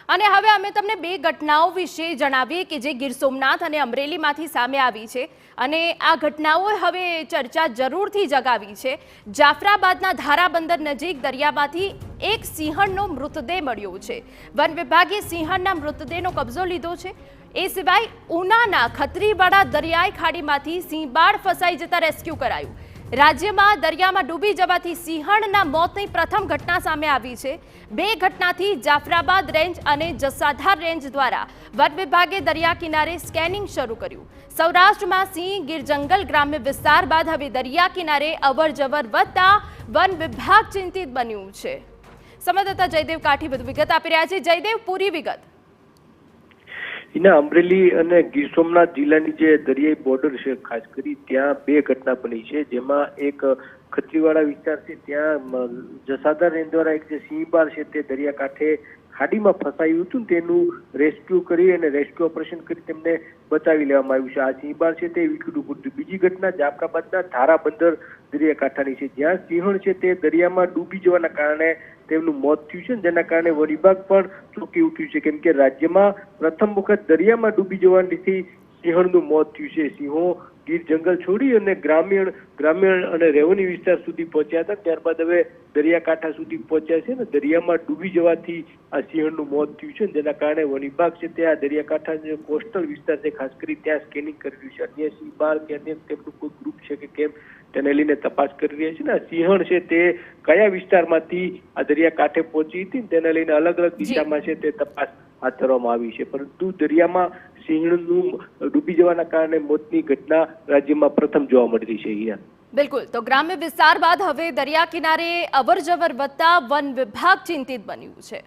અને હવે અમે તમને બે ઘટનાઓ વિશે જણાવીએ કે જે ગીર સોમનાથ અને અમરેલીમાંથી સામે આવી છે અને આ ઘટનાઓએ હવે ચર્ચા જરૂરથી જગાવી છે। જાફરાબાદના ધારાબંદર નજીક દરિયામાંથી એક સિંહણનો મૃતદેહ મળ્યો છે। વન વિભાગે સિંહણના મૃતદેહનો કબજો લીધો છે। એ સિવાય ઉનાના ખત્રીવાડા દરિયાઈ ખાડીમાંથી સિંહબાળ ફસાઈ જતા રેસ્ક્યુ કરાયું। રાજ્યમાં દરિયામાં ડૂબી જવાથી સિંહણના મોતની પ્રથમ ઘટના સામે આવી છે। બે ઘટનાથી જાફરાબાદ રેન્જ અને જસાધાર રેન્જ દ્વારા વન વિભાગે દરિયા કિનારે સ્કેનિંગ શરૂ કર્યું। સૌરાષ્ટ્રમાં સિંહ ગીર જંગલ ગ્રામ્ય વિસ્તાર બાદ હવે દરિયા કિનારે અવરજવર વધતા વન વિભાગ ચિંતિત બન્યું છે। સંવાદદાતા જયદેવ કાઠી વધુ વિગત આપી રહ્યા છે। જયદેવ, પૂરી વિગત। અમરેલી અને ગીર સોમનાથ જિલ્લાની જે દરિયાઈ બોર્ડર છે, ખાસ કરી ત્યાં બે ઘટના બની છે, જેમાં એક ખત્રીવાડા વિસ્તાર છે, ત્યાં જસાધાર રેન્જ દ્વારા એક જે સિંહબાળ છે તે દરિયાકાંઠે ખાડીમાં ફસાયું હતું, તેનું રેસ્ક્યુ કરી અને રેસ્ક્યુ ઓપરેશન કરી તેમને બચાવી લેવામાં આવ્યું છે। આ સિંહબાળ છે તે વિકડું પડ્યું। બીજી ઘટના જાફરાબાદના ધારાબંદર દરિયાકાંઠાની છે, જ્યાં સિંહણ છે તે દરિયામાં ડૂબી જવાના કારણે તેમનું મોત થયું છે, જેના કારણે વન વિભાગ પણ ચોંકી ઉઠ્યું છે, કેમ કે રાજ્યમાં પ્રથમ વખત દરિયામાં ડૂબી જવાથી સિંહણનું મોત થયું છે। સિંહો ગીર જંગલ છોડી અને ગ્રામ્ય અને રેવન્યુ વિસ્તાર સુધી પહોંચ્યા હતા, ત્યારબાદ હવે દરિયાકાંઠા સુધી પહોંચ્યા છે ને દરિયામાં ડૂબી જવાથી આ સિંહણનું મોત થયું છે, જેના કારણે વન વિભાગ છે તે આ દરિયાકાંઠા જે કોસ્ટલ વિસ્તાર છે ખાસ કરી ત્યાં સ્કેનિંગ કરી રહ્યું છે। અન્ય સિંહબાળ કે અન્ય તેમનું કોઈ ગ્રુપ છે કે કેમ તેને લઈને તપાસ કરી રહ્યા છે ને આ સિંહણ છે તે કયા વિસ્તારમાંથી આ દરિયાકાંઠે પહોંચી હતી તેને લઈને અલગ અલગ દિશામાં છે તે તપાસ હાથ ધરવામાં આવી છે, પરંતુ દરિયામાં સિંહણનું ડૂબી જવાના કારણે મોતની ઘટના રાજ્યમાં પ્રથમ જોવા મળી રહી છે। બિલકુલ, તો ગ્રામ્ય વિસ્તાર બાદ હવે દરિયા કિનારે અવરજવર વધતા વન વિભાગ ચિંતિત બન્યું છે।